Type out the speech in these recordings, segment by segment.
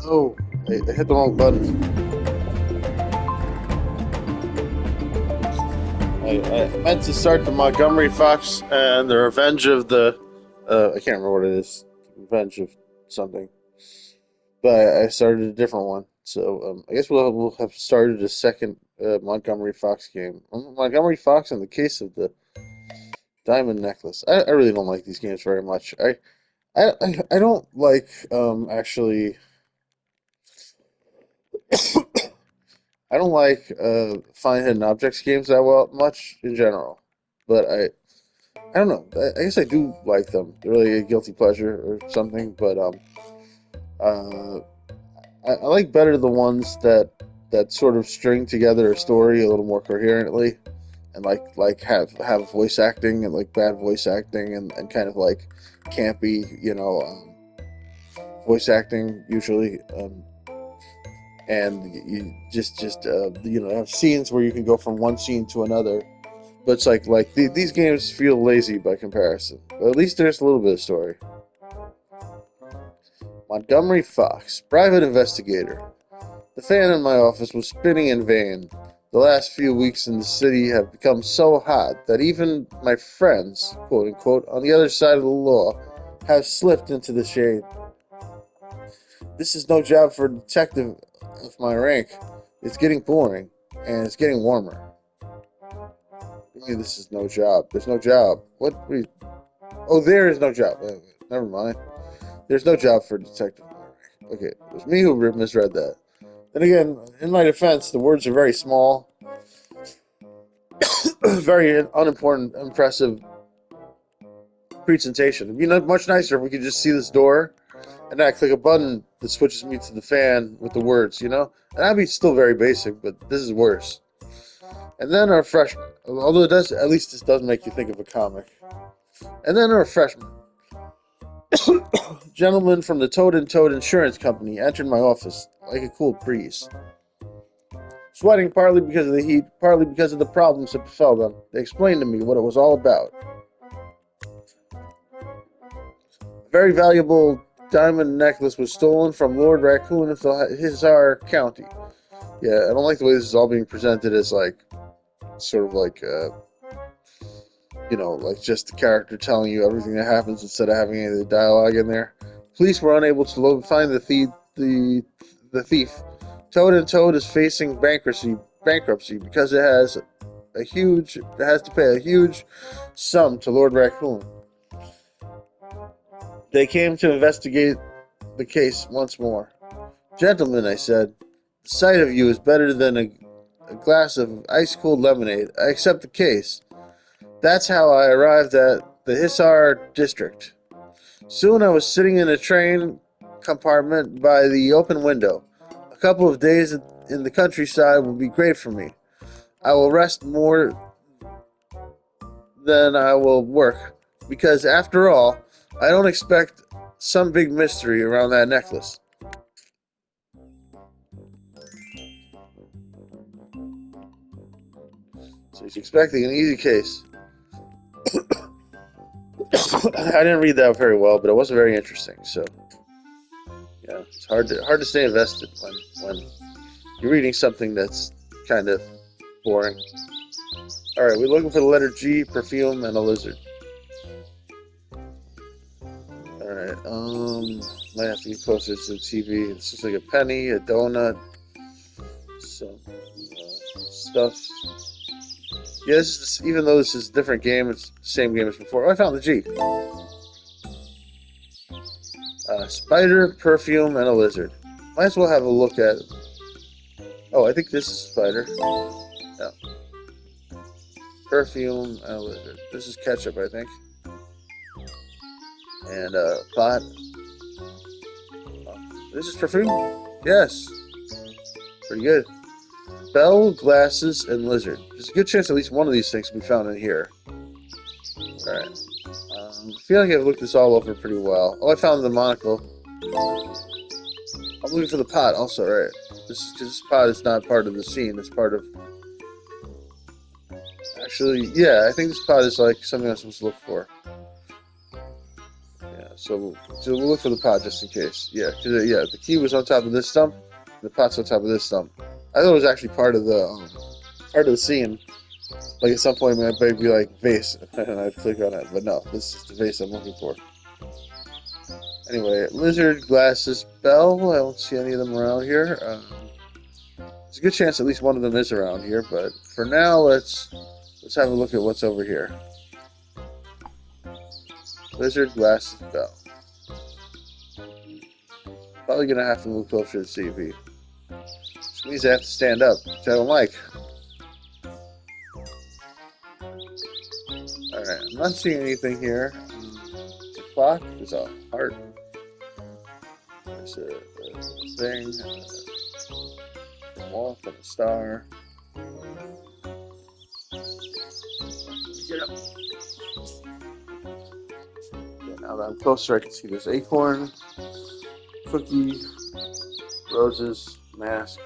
Oh, I hit the wrong button. I meant to start the Montgomery Fox and the Revenge of the. I can't remember what it is. Revenge of something. But I started a different one. So I guess we'll have started a second Montgomery Fox game. Montgomery Fox in the case of the diamond necklace. I really don't like these games very much. I don't like actually. I don't like find hidden objects games that well much in general, but I don't know. I guess I do like them. They're really a guilty pleasure or something. But uh, I like better the ones that sort of string together a story a little more coherently, and like have voice acting and like bad voice acting and kind of like campy, voice acting usually. And you just have scenes where you can go from one scene to another. But it's these games feel lazy by comparison. But at least there's a little bit of story. Montgomery Fox, private investigator. The fan in my office was spinning in vain. The last few weeks in the city have become so hot that even my friends, quote unquote, on the other side of the law have slipped into the shade. This is no job for a detective of my rank. It's getting boring, and it's getting warmer. This is no job. There's no job. Oh, there is no job. Never mind. There's no job for a detective. Okay, it was me who misread that. Then again, in my defense, the words are very small, very unimportant, impressive presentation. It'd be much nicer if we could just see this door and I click a button that switches me to the fan with the words, And that'd be still very basic, but this is worse. And then our freshman, although it does, at least this does make you think of a comic. And then our freshman, gentleman from the Toad and Toad Insurance Company entered my office like a cool breeze. Sweating partly because of the heat, partly because of the problems that befell them, they explained to me what it was all about. A very valuable diamond necklace was stolen from Lord Raccoon of Hizar County. Yeah, I don't like the way this is all being presented as sort of like just the character telling you everything that happens instead of having any of the dialogue in there. Police were unable to find the thief. Toad and Toad is facing bankruptcy because it has to pay a huge sum to Lord Raccoon. They came to investigate the case once more. Gentlemen, I said, the sight of you is better than a glass of ice cold lemonade. I accept the case. That's how I arrived at the Hisar district. Soon I was sitting in a train compartment by the open window. A couple of days in the countryside will be great for me. I will rest more than I will work, because after all, I don't expect some big mystery around that necklace. So he's expecting an easy case. I didn't read that very well, but it wasn't very interesting. So yeah, it's hard to stay invested when you're reading something that's kind of boring. All right, we're looking for the letter G, perfume, and a lizard. All right, might have to get closer to the TV. This looks like a penny, a donut, some stuff. Yeah, even though this is a different game, it's the same game as before. Oh, I found the G. Spider, perfume, and a lizard. Might as well have a look at it. Oh, I think this is spider. Yeah. Perfume and a lizard. This is ketchup, I think. And pot. Oh, this is perfume? Yes. Pretty good. Bell, glasses, and lizard. There's a good chance at least one of these things can be found in here. Alright. I feel like I've looked this all over pretty well. Oh, I found the monocle. I'm looking for the pot also, right? This pot is not part of the scene. It's part of... Actually, yeah, I think this pot is like something I'm supposed to look for. Yeah, So we'll look for the pot just in case. Yeah, because yeah, the key was on top of this stump. The pot's on top of this stump. I thought it was actually part of the scene. Like at some point, my might be like vase, and I'd click on it. But no, this is the vase I'm looking for. Anyway, lizard, glasses, bell. I don't see any of them around here. There's a good chance at least one of them is around here. But for now, let's have a look at what's over here. Lizard, glasses, bell. Probably gonna have to move closer to CV. Which means I have to stand up, which I don't like. Alright, I'm not seeing anything here. There's a clock, there's a heart, there's a thing, a wolf, and a star. Get up. Okay, now that I'm closer, I can see this acorn, cookie, roses, mask,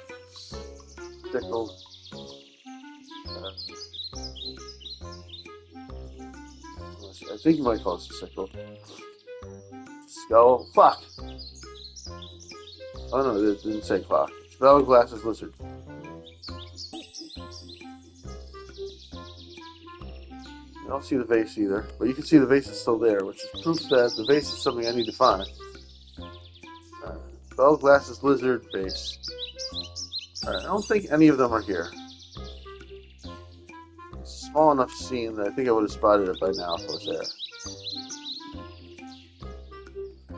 sickle. I think you might call it a sickle. Skull. Fuck! Oh no, it didn't say clock. Spell, glasses, lizard. I don't see the vase either, but you can see the vase is still there, which is proof that the vase is something I need to find. Spell, glasses, lizard, vase. Alright, I don't think any of them are here. It's a small enough scene that I think I would have spotted it by now if I was there.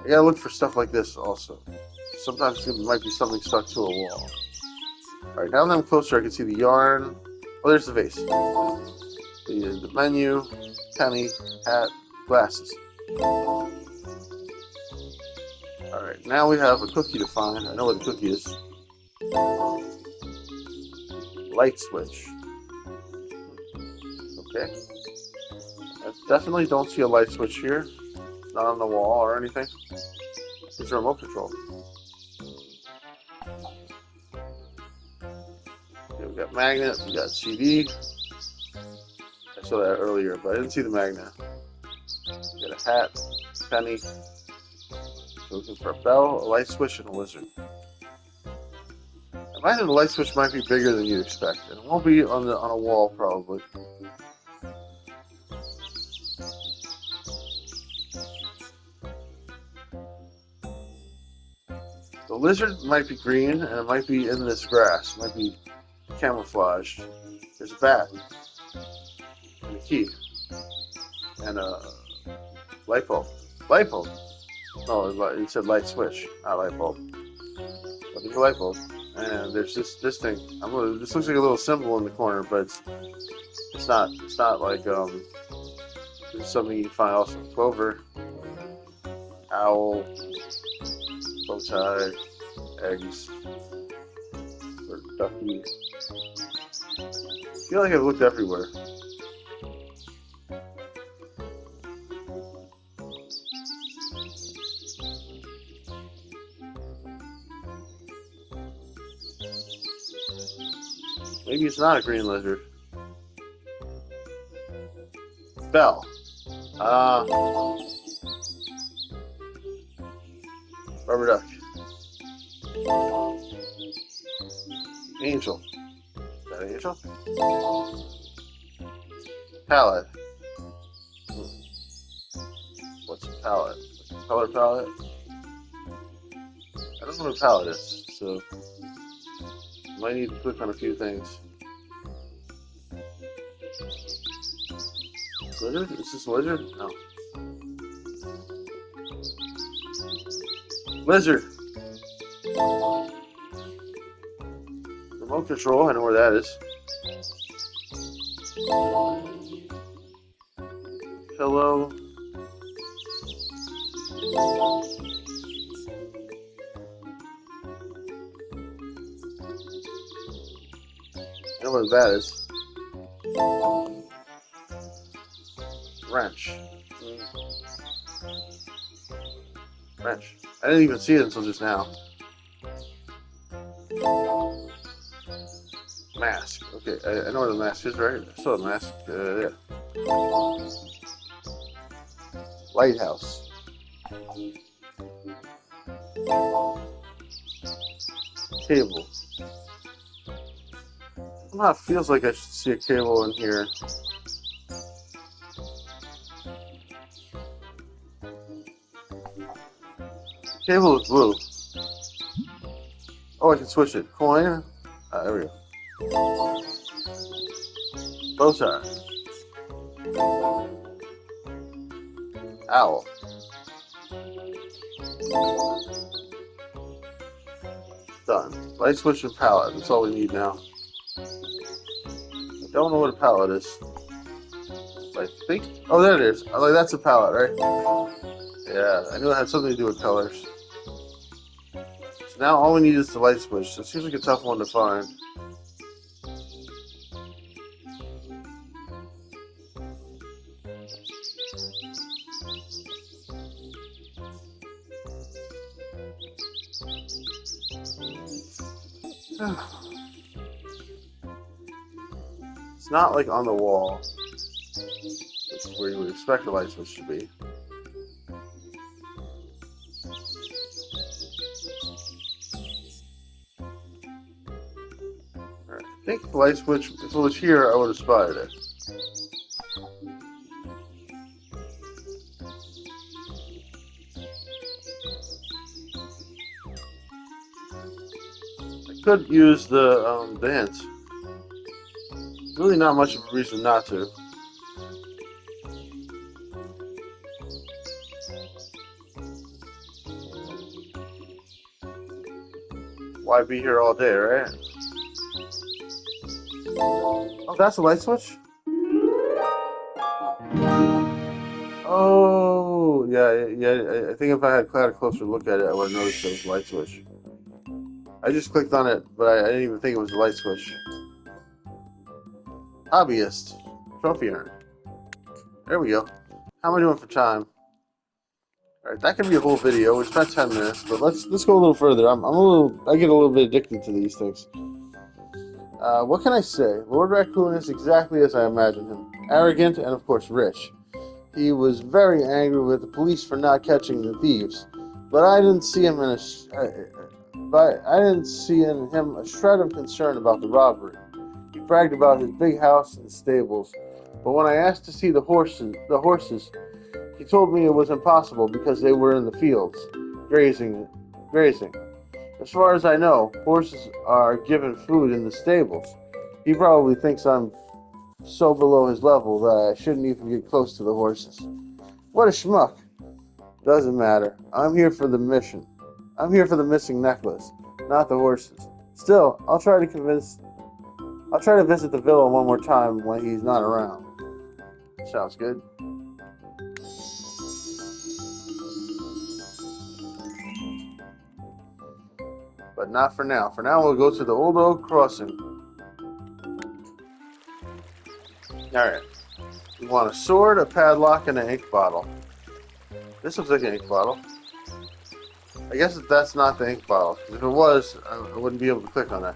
I gotta look for stuff like this also. Sometimes it might be something stuck to a wall. Alright, now that I'm closer, I can see the yarn. Oh, there's the vase. The menu, penny, hat, glasses. Alright, now we have a cookie to find. I know where the cookie is. Light switch. Okay. I definitely don't see a light switch here. It's not on the wall or anything. It's a remote control. Okay, we got magnet, we got CD. I saw that earlier, but I didn't see the magnet. We got a hat, penny. So looking for a bell, a light switch, and a lizard. I imagine the light switch might be bigger than you'd expect, and it won't be on a wall probably. The lizard might be green, and it might be in this grass. It might be camouflaged. There's a bat, and a key, and a light bulb. Light bulb? No, it said light switch, not light bulb. But there's a light bulb, and there's this thing. This looks like a little symbol in the corner, but it's not. It's not like this is something you can find also. Clover, owl, bow tie, eggs, or ducky. I feel like I've looked everywhere. Maybe it's not a green lizard. Bell. Rubber duck. Angel. Is that an angel? Palette. What's a palette? Color palette? I don't know what a palette is, so I might need to click on a few things. Lizard? Is this a lizard? No. Lizard! Remote control, I know where that is. Pillow. I know where that is. Wrench. Wrench. I didn't even see it until just now. Mask. Okay, I know where the mask is, right? I saw the mask. Yeah. Lighthouse. Cable. Somehow it feels like I should see a cable in here. Cable is blue. Oh, I can switch it. Coin. There we go. Bow tie. Owl. Done. Light switch and palette. That's all we need now. I don't know what a palette is. I think. Oh, there it is. Oh, like that's a palette, right? Yeah, I knew it had something to do with colors. So now all we need is the light switch. So it seems like a tough one to find. It's not like on the wall. This is where you would expect the light switch to be. Right. I think the light switch, if it was here, I would have spotted it. I could use the hints. Really not much of a reason not to. Why be here all day, right? Oh, that's a light switch? Oh, yeah. I think if I had a closer look at it, I would have noticed it was a light switch. I just clicked on it, but I didn't even think it was a light switch. Hobbyist. Trophy urn. There we go. How am I doing for time? Alright, that could be a whole video. We spent 10 minutes, but let's go a little further. I get a little bit addicted to these things. What can I say? Lord Raccoon is exactly as I imagined him. Arrogant and, of course, rich. He was very angry with the police for not catching the thieves, but I didn't see him in him a shred of concern about the robbery. He bragged about his big house and stables, but when I asked to see the horses, he told me it was impossible because they were in the fields, grazing. As far as I know, horses are given food in the stables. He probably thinks I'm so below his level that I shouldn't even get close to the horses. What a schmuck. Doesn't matter. I'm here for the mission. I'm here for the missing necklace, not the horses. Still, I'll try to visit the villa one more time when he's not around. Sounds good. But not for now. For now, we'll go to the Old Oak Crossing. Alright. We want a sword, a padlock, and an ink bottle. This looks like an ink bottle. I guess that's not the ink bottle. If it was, I wouldn't be able to click on that.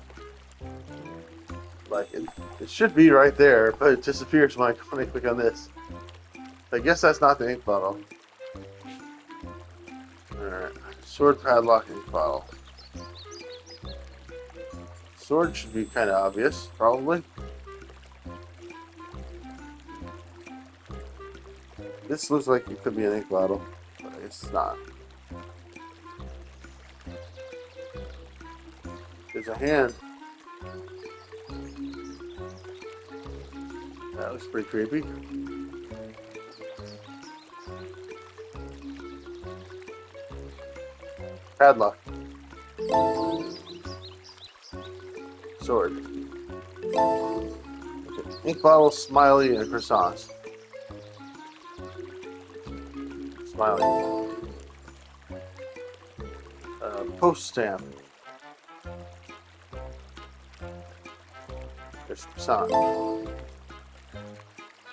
Like, it should be right there, but it disappears when I click on this. I guess that's not the ink bottle. Alright. Sword, padlock, ink bottle. Sword should be kind of obvious, probably. This looks like it could be an ink bottle, but it's not. There's a hand. That looks pretty creepy. Padlock. Sword. Okay. Ink bottle, smiley, and croissants. Smiley. Post stamp. There's croissant.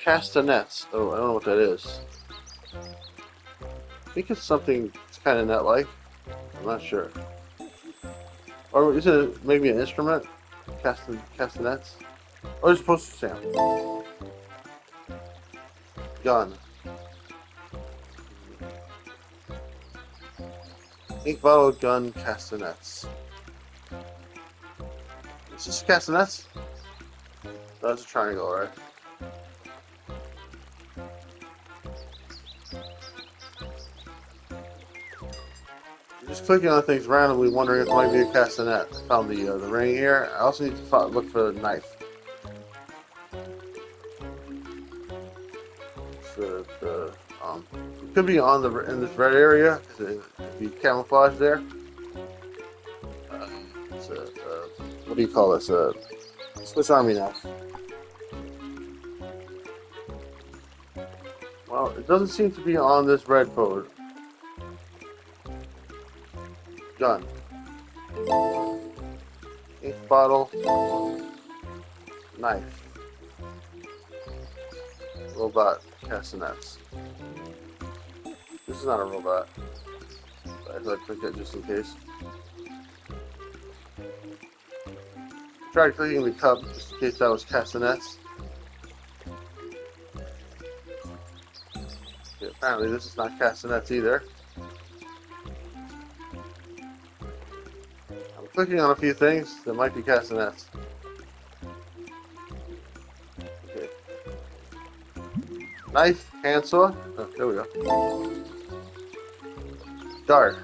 Castanets. Oh, I don't know what that is. I think it's something kind of net-like. I'm not sure. Or is it maybe an instrument? Castanets? Oh, it's supposed to stamp. Gun. Ink bottle, gun, castanets. Is this castanets? That's a triangle, right? I'm just clicking on things randomly, wondering if it might be a castanet. I found the ring here. I also need to look for the knife. The it could be on the in this red area because it could be camouflage there. It's a what do you call this? A Swiss Army knife. Well, it doesn't seem to be on this red code. Gun, ink bottle, knife, robot, castanets. This is not a robot. I have to click it just in case. Tried clicking the cup just in case that was castanets. Yeah, apparently this is not castanets either. I'm clicking on a few things that might be castanets. Okay. Knife, handsaw. Oh, there we go. Dart.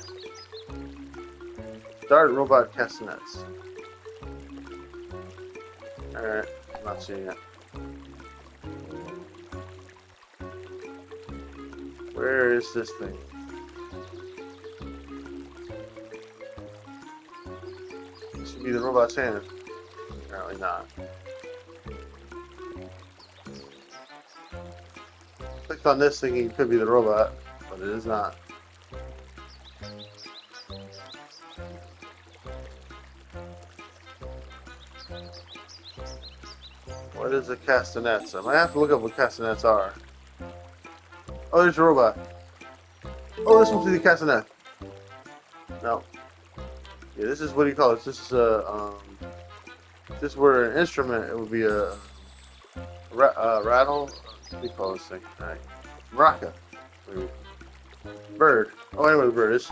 Dart, robot, castanets. Alright, I'm not seeing it. Where is this thing? This should be the robot's hand. Apparently not. Clicked on this thinking it could be the robot, but it is not. What is a castanets? I might have to look up what castanets are. Oh, there's a robot. Oh, this must be the castanet. No. Yeah, this is what do you call it? This is a if this were an instrument, it would be a rattle. What do you call this thing? Right. Maraca. Maybe. Bird. Oh, I know what a bird is.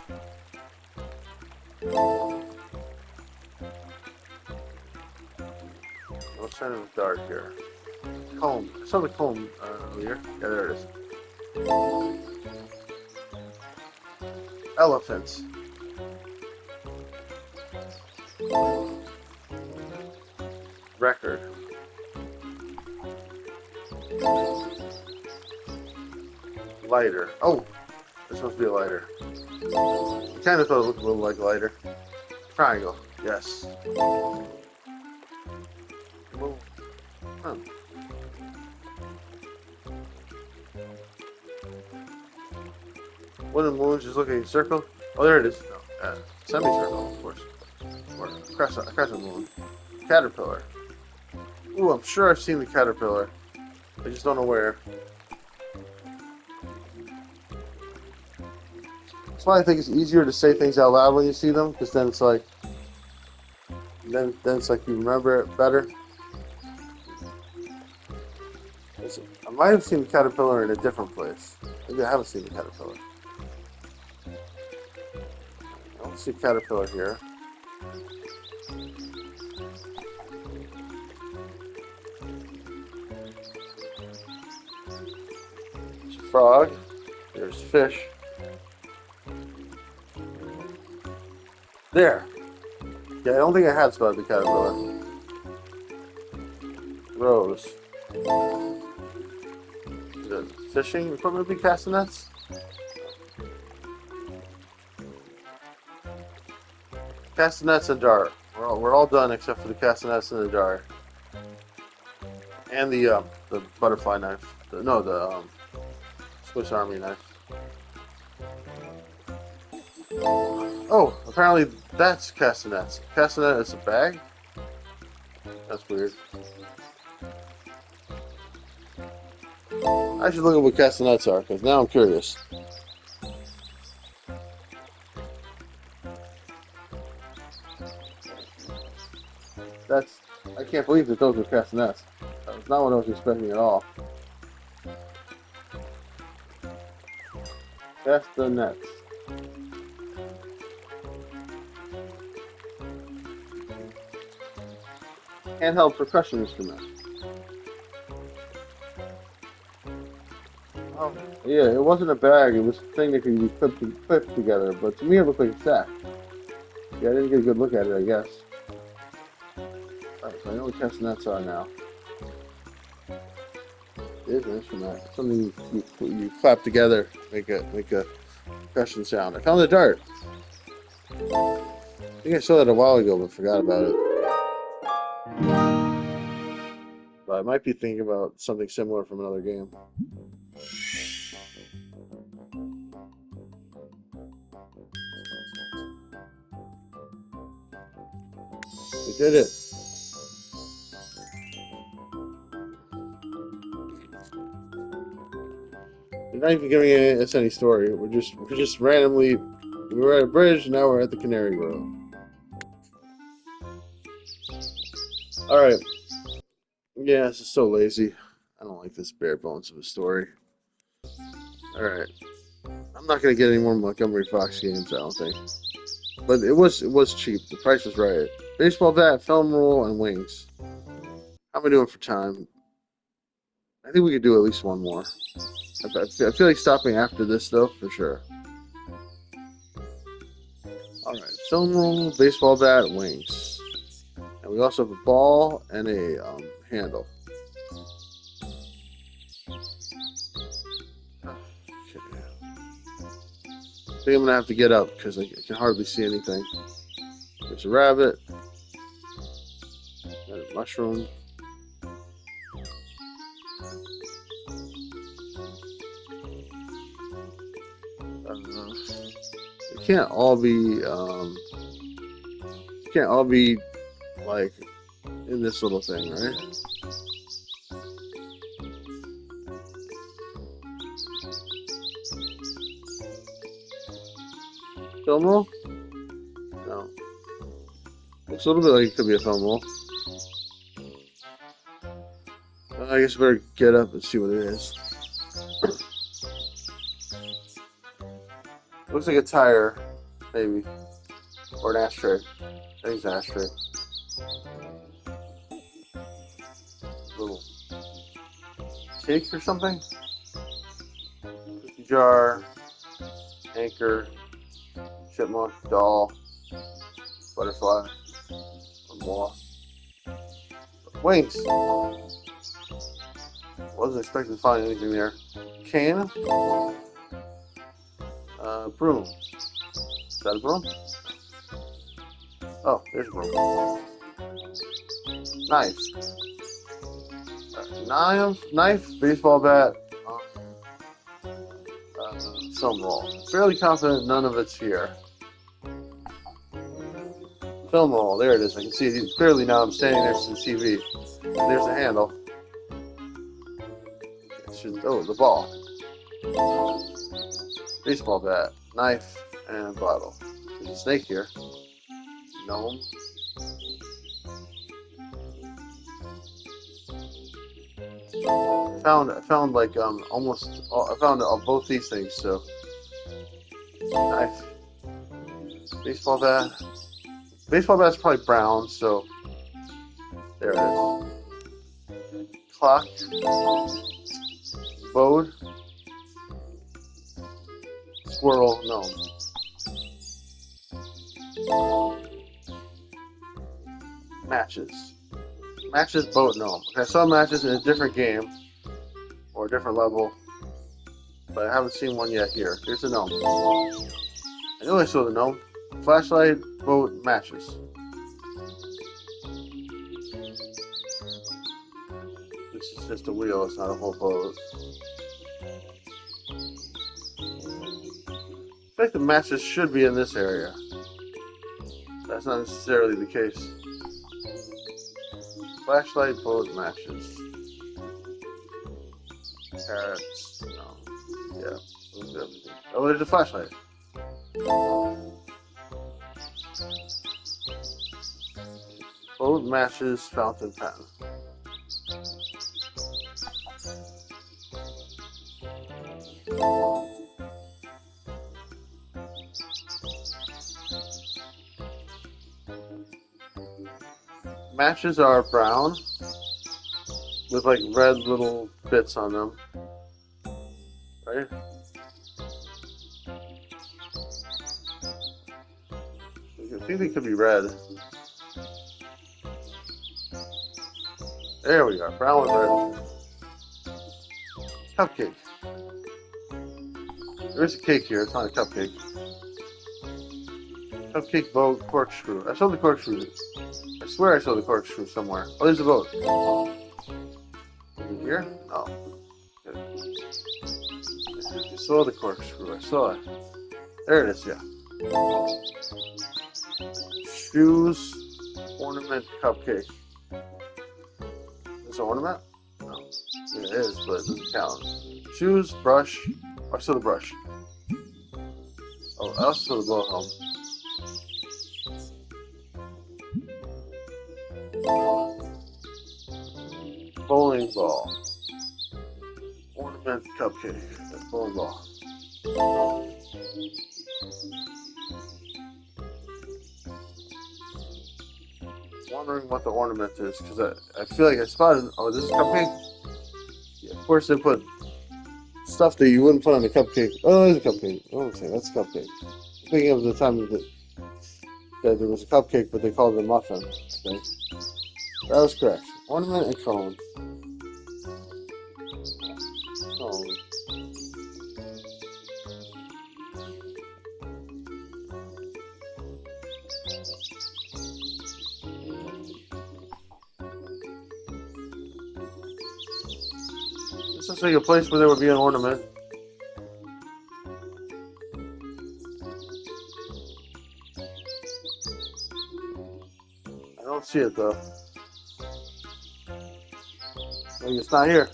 What's kind of dark here? Comb. I saw the comb earlier. Yeah, there it is. Elephants. Record. Lighter. Oh, this must be a lighter. I kind of thought it looked a little like a lighter. Triangle. Yes. Huh. One of the moons is looking at a circle. Oh, there it is. No, semicircle, of course. Or a crescent moon. Caterpillar. Ooh, I'm sure I've seen the caterpillar. I just don't know where. That's why I think it's easier to say things out loud when you see them, because then it's like, then it's like you remember it better. I might have seen the caterpillar in a different place. Maybe I haven't seen the caterpillar. I don't see a caterpillar here. There's a frog. There's fish. There. Yeah, I don't think I had spotted the caterpillar. Rose. Is it fishing equipment be castanets? Castanets and jar. We're all done except for the castanets in the jar. And the butterfly knife. The Swiss Army knife. Oh, apparently that's castanets. Castanet is a bag? That's weird. I should look at what castanets are, because now I'm curious. I can't believe that those were castanets. That's not what I was expecting at all. Castanets. Handheld percussion instrument. Oh, yeah, it wasn't a bag. It was a thing that could be clipped together. But to me, it looked like a sack. Yeah, I didn't get a good look at it, I guess. Alright, so I know what castanets are now. It is an instrument. It's something you clap together, make a percussion sound. I found the dart. I think I saw that a while ago, but forgot about it. But I might be thinking about something similar from another game. We did it. We're not even giving us any story. We're just randomly. We were at a bridge. Now we're at the Canary Grove. All right. Yeah, this is so lazy. I don't like this bare bones of a story. All right. I'm not gonna get any more Montgomery Fox games. I don't think. But it was cheap. The price was right. Baseball bat, film roll, and wings. How am I doing for time? I think we could do at least one more. I feel like stopping after this though, for sure. All right, film roll, baseball bat, wings, and we also have a ball and a handle. Okay. I think I'm gonna have to get up because I can hardly see anything. There's a rabbit, and a mushroom. It can't all be. It can't all be like in this little thing, right? Film roll? No. Looks a little bit like it could be a film roll. I guess I better get up and see what it is. Looks like a tire, maybe. Or an ashtray. I think it's an ashtray. Little cake or something? Cookie jar, anchor, chipmunk, doll, butterfly, moth. Wings! Wasn't expecting to find anything there. Can? Broom. Is that a broom? Oh, there's a broom. Knife. Knife, baseball bat, film roll. Fairly confident none of it's here. Film roll, there it is. I can see it clearly now. I'm standing next to the TV. There's the handle. Oh, the ball. Baseball bat, knife, and bottle. There's a snake here. Gnome. I found like almost. I found both these things. So knife, baseball bat. Baseball bat's probably brown. So there it is. Clock. Bode. Squirrel. Gnome. Matches. Matches, boat, gnome. Okay, I saw matches in a different game or a different level, but I haven't seen one yet here. Here's the gnome. I know I saw the gnome. Flashlight, boat, matches. This is just a wheel, it's not a whole boat. I think the matches should be in this area. That's not necessarily the case. Flashlight, boat, matches. Carrots, no. Yeah, everything. Oh, there's a flashlight. Boat, matches, fountain pen. Matches are brown with like red little bits on them, right? I think they could be red. There we go, brown with red. Cupcake. There is a cake here, it's not a cupcake. Cupcake bow corkscrew. I saw the corkscrew. I swear I saw the corkscrew somewhere. Oh, there's a boat. Is it here? No. I saw the corkscrew. I saw it. There it is, yeah. Shoes, ornament, cupcake. Is it ornament? No. Yeah, it is, but it doesn't count. Shoes, brush. Oh, I saw the brush. Oh, I also saw the boat home. Bowling ball. Ornament, cupcake. That's bowling ball. Wondering what the ornament is because I feel like I spotted. Oh, this is cupcake. Yeah, of course they put stuff that you wouldn't put on a cupcake. Oh, there's a cupcake. Oh, okay, that's a cupcake. I'm thinking of the time that there was a cupcake, but they called it a muffin. Okay, that was correct. Ornament and cone. Cone. This looks like a place where there would be an ornament. I don't see it though. Maybe it's not here.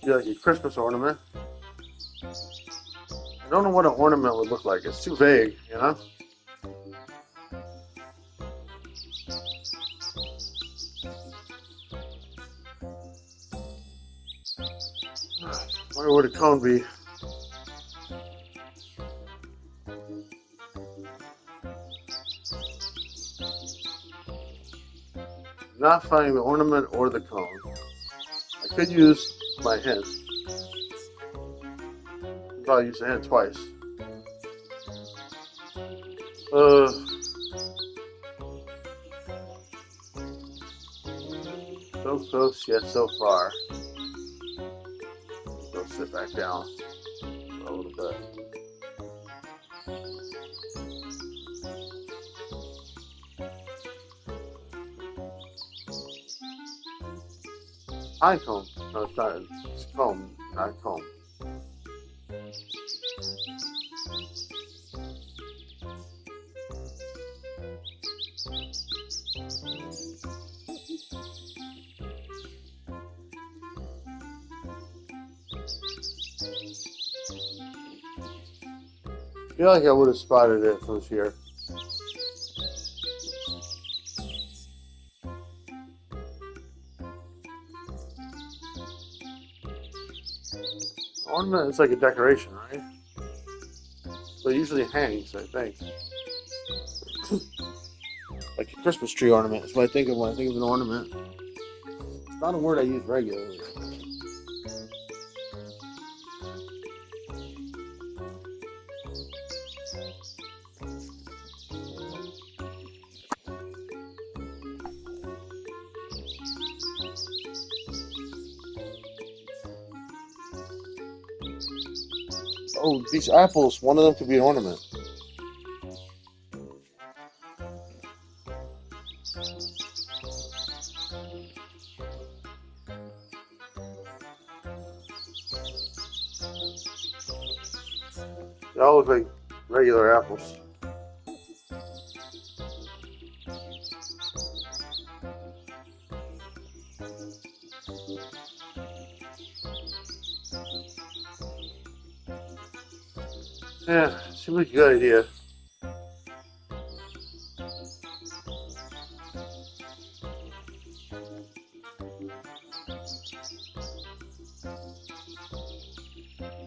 Be like a Christmas ornament. I don't know what an ornament would look like. It's too vague, you know? Where would a cone be? Not finding the ornament or the cone. I could use my hint. I'll probably use the hint twice. So close yet so far. Go sit back down a little bit. Pine cone. No, it's not. It's comb, not comb. I feel like I would have spotted it if it was here. Ornament is like a decoration, right? So it usually hangs, I think. Like a Christmas tree ornament is what I think of when I think of an ornament. It's not a word I use regularly. Oh, these apples, one of them could be an ornament. They all look like regular apples. Yeah, seems like a good idea.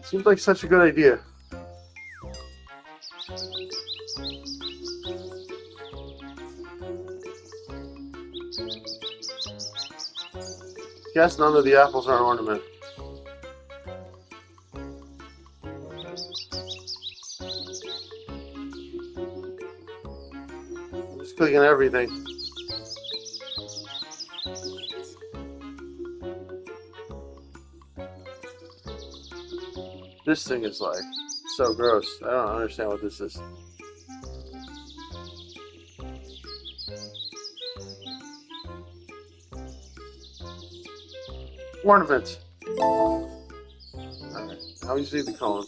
Seems like such a good idea. Guess none of the apples are an ornament. I'm just clicking everything. This thing is like so gross. I don't understand what this is. Ornament. Alright, now you see the cone.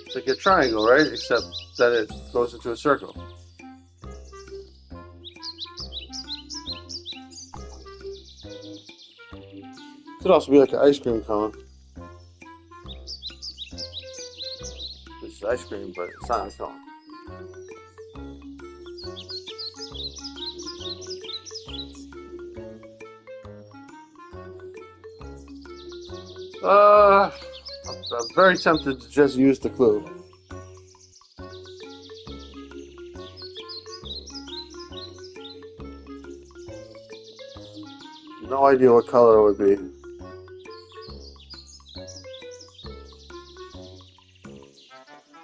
It's like a triangle, right? Except that it goes into a circle. Could also be like an ice cream cone. This is ice cream, but it's not a cone. I'm very tempted to just use the clue. No idea what color it would be.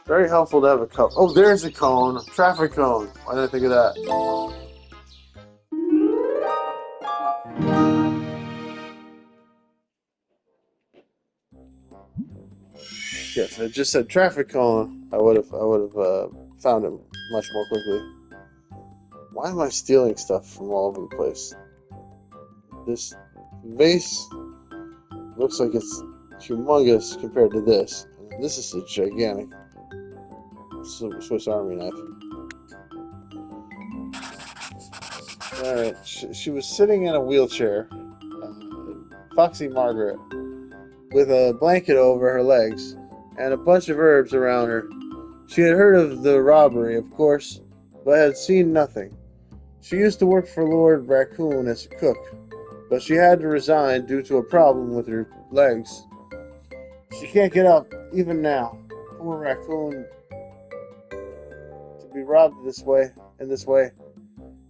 Very helpful to have a color. Oh, there's a cone. Traffic cone. Why didn't I think of that? Yes, it just said traffic cone. I would have found it much more quickly. Why am I stealing stuff from all over the place? This vase looks like it's humongous compared to this. This is a gigantic Swiss Army knife. Alright, she was sitting in a wheelchair, Foxy Margaret, with a blanket over her legs and a bunch of herbs around her. She had heard of the robbery, of course, but had seen nothing. She used to work for Lord Raccoon as a cook, but she had to resign due to a problem with her legs. She can't get up, even now. Poor Raccoon, to be robbed in this way.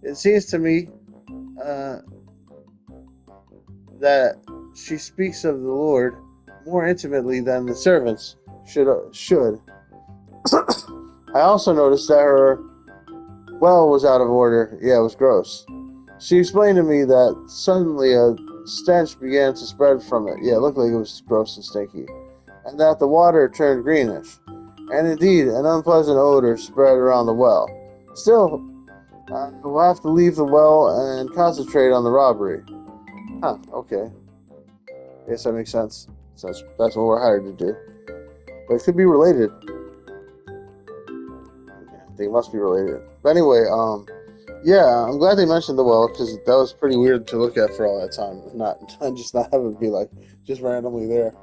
It seems to me that she speaks of the Lord more intimately than the servants should. I also noticed that her well was out of order. Yeah, it was gross. She explained to me that suddenly a stench began to spread from it. Yeah, it looked like it was gross and stinky. And that the water turned greenish. And indeed, an unpleasant odor spread around the well. Still, we'll have to leave the well and concentrate on the robbery. Huh, okay. Guess that makes sense. So that's what we're hired to do. But it could be related. They must be related. But anyway, yeah, I'm glad they mentioned the well because that was pretty weird to look at for all that time. Not just not have it be like just randomly there.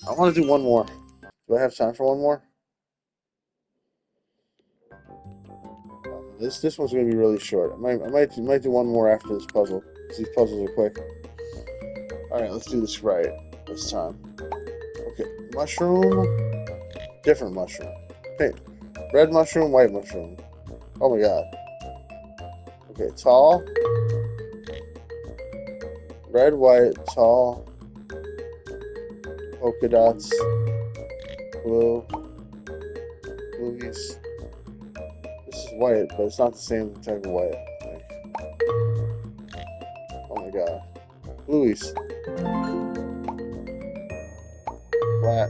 I want to do one more. Do I have time for one more? This one's gonna be really short. I might do one more after this puzzle. These puzzles are quick. All right, let's do this right this time. Okay, mushroom, different mushroom. Okay, red mushroom, white mushroom. Oh my god. Okay, tall, red, white, tall, polka dots, blue, blueies. This is white, but it's not the same type of white. Oh my god. Blueies. Flat.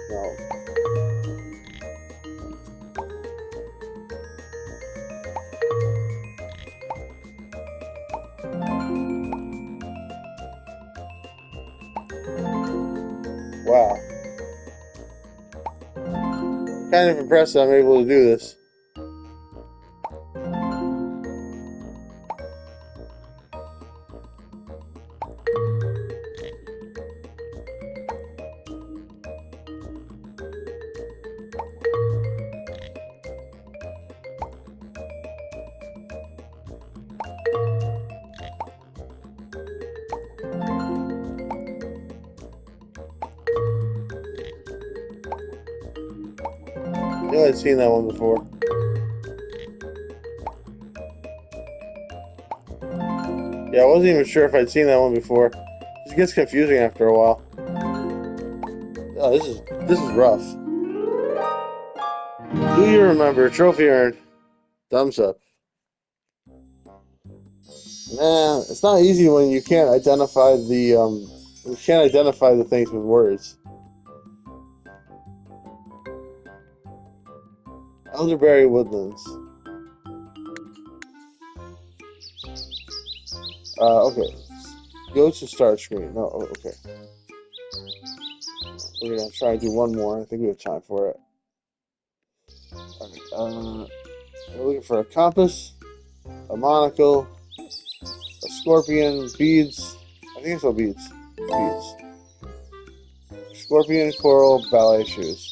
No. Wow. Kind of impressed that I'm able to do this. know I'd seen that one before. Yeah, I wasn't even sure if I'd seen that one before. It gets confusing after a while. Oh, this is rough. Do you remember trophy earned? Thumbs up. Nah, it's not easy when you can't identify the things with words. Elderberry Woodlands. Okay. Go to start screen. No, okay. We're gonna try to do one more. I think we have time for it. Okay. We're looking for a compass, a monocle, a scorpion, beads. I think it's all beads. Beads. Scorpion, coral, ballet shoes.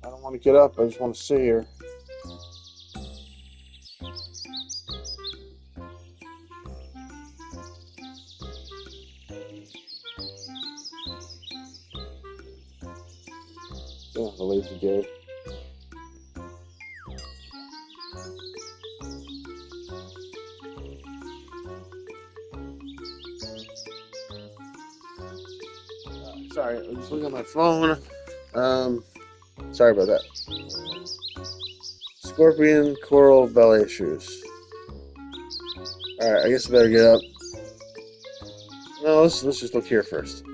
I don't want to get up. I just want to sit here. Yeah, the lazy Gabe. Sorry, I was just looking at my phone. Sorry about that. Scorpion, coral, ballet shoes. Alright, I guess I better get up. No, let's just look here first.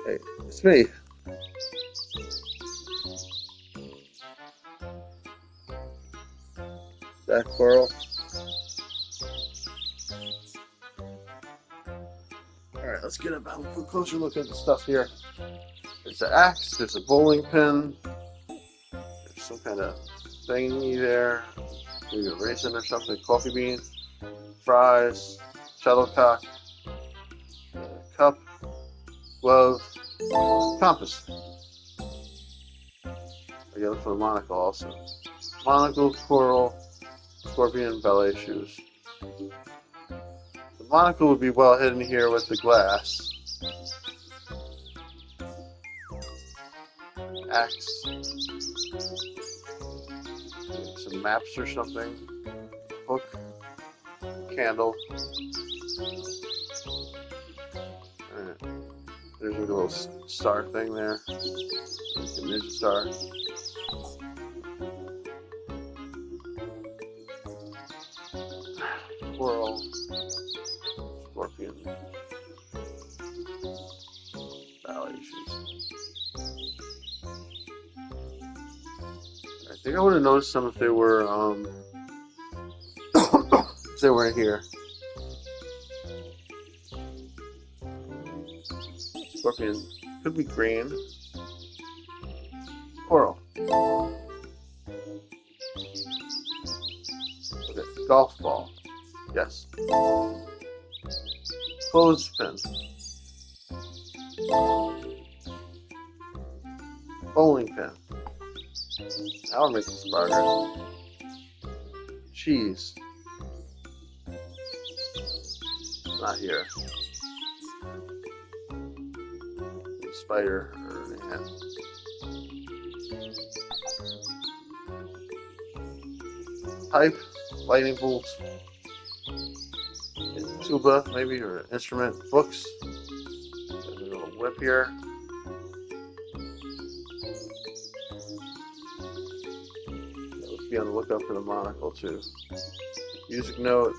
Hey, it's me. That coral. Alright, let's get up. Have a closer look at the stuff here. There's an axe, there's a bowling pin, there's some kind of thingy there. Maybe a raisin or something, coffee bean, fries, shuttlecock, cup, glove, compass. I gotta look for the monocle also. Monocle, coral, scorpion, ballet shoes. The monocle would be well hidden here with the glass. Axe. Some maps or something. Hook. Candle. Alright. There's a little star thing there. A ninja star. Squirrel. Scorpion. Ballet shoes. I think I would have noticed them if they were if they were in here. Scorpion could be green. Coral. Okay, golf ball. Yes. Clothespin. Bowling pin. Now we're making some progress. Cheese. Not here. Spider or ant. Pipe. Lightning bolt. Tuba, maybe, or an instrument. Books. There's a little whip here. Let's be on the lookout for the monocle too. Music note.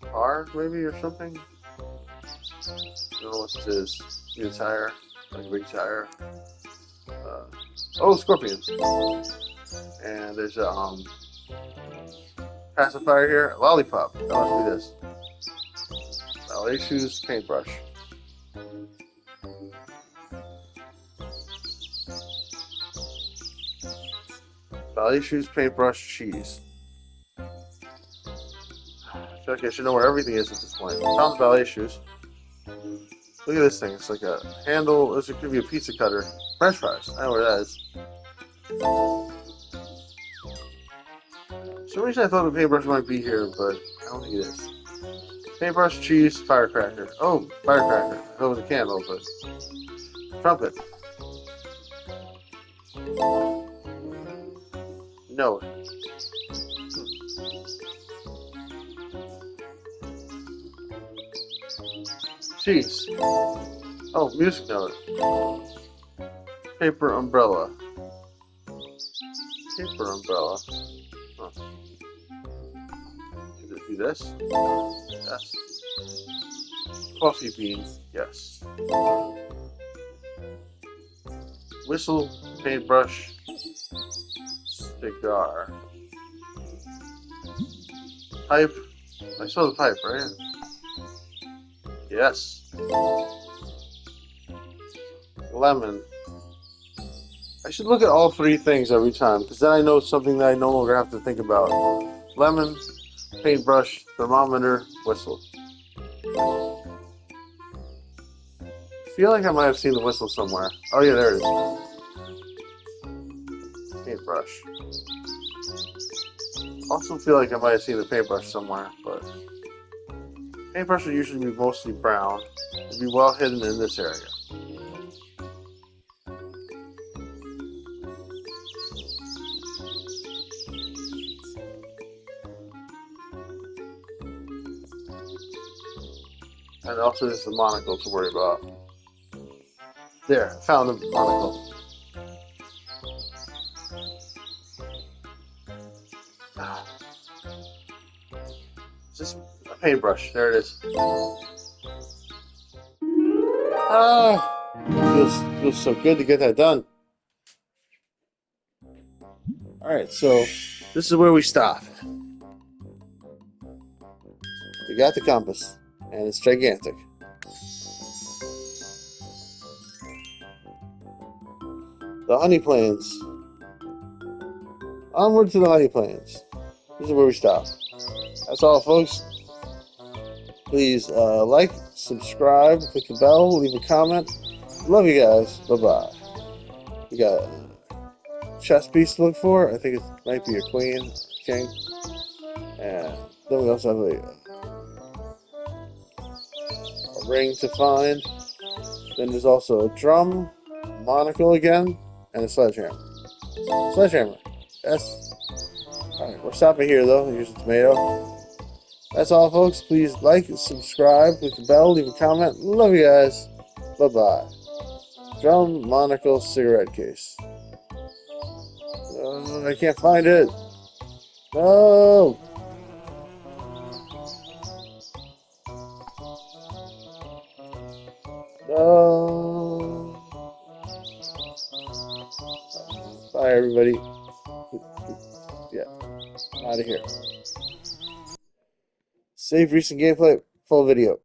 Car, maybe, or something. I don't know what this is. Maybe a tire, like a big tire. Oh, scorpion. And there's a pacifier here. A lollipop. That must be this. Ballet shoes, paintbrush. Ballet shoes, paintbrush, cheese. I feel like I should know where everything is at this point. Found the ballet shoes. Look at this thing. It's like a handle. This could be a pizza cutter. French fries. I know where that is. For some reason I thought the paintbrush might be here, but I don't think it is. Paintbrush, cheese, firecracker. Oh, firecracker. I thought it was a candle, but Trumpet. Note. Cheese. Oh, music note. Paper umbrella. Paper umbrella. Huh. Could it be this? Yes. Coffee bean. Yes. Whistle, paintbrush, cigar. Pipe. I saw the pipe, right? Yes. Lemon. I should look at all three things every time, because then I know something that I no longer have to think about. Lemon, paintbrush, thermometer, whistle. I feel like I might have seen the whistle somewhere. Oh yeah, there it is. Paintbrush. Also feel like I might have seen the paintbrush somewhere, but paintbrush would usually be mostly brown. It'd be well hidden in this area. And also there's the monocle to worry about. There, found the monocle. It's just a paintbrush. There it is. Feels so good to get that done. Alright, so this is where we stop. We got the compass, and it's gigantic. The honey plains. Onward to the honey plains. This is where we stop. That's all, folks. Please like, subscribe, click the bell, leave a comment. Love you guys. Bye-bye. We got a chess piece to look for. I think it might be a queen, king. And then we also have a ring to find. Then there's also a drum, monocle again, and a sledgehammer. Sledgehammer. Yes. Alright, we're stopping here though. Here's a tomato. That's all, folks. Please like, subscribe, click the bell, leave a comment. Love you guys. Bye-bye. Drum, monocle, cigarette case. I can't find it. No. No. Bye, everybody. Yeah, out of here. Save recent gameplay, full video.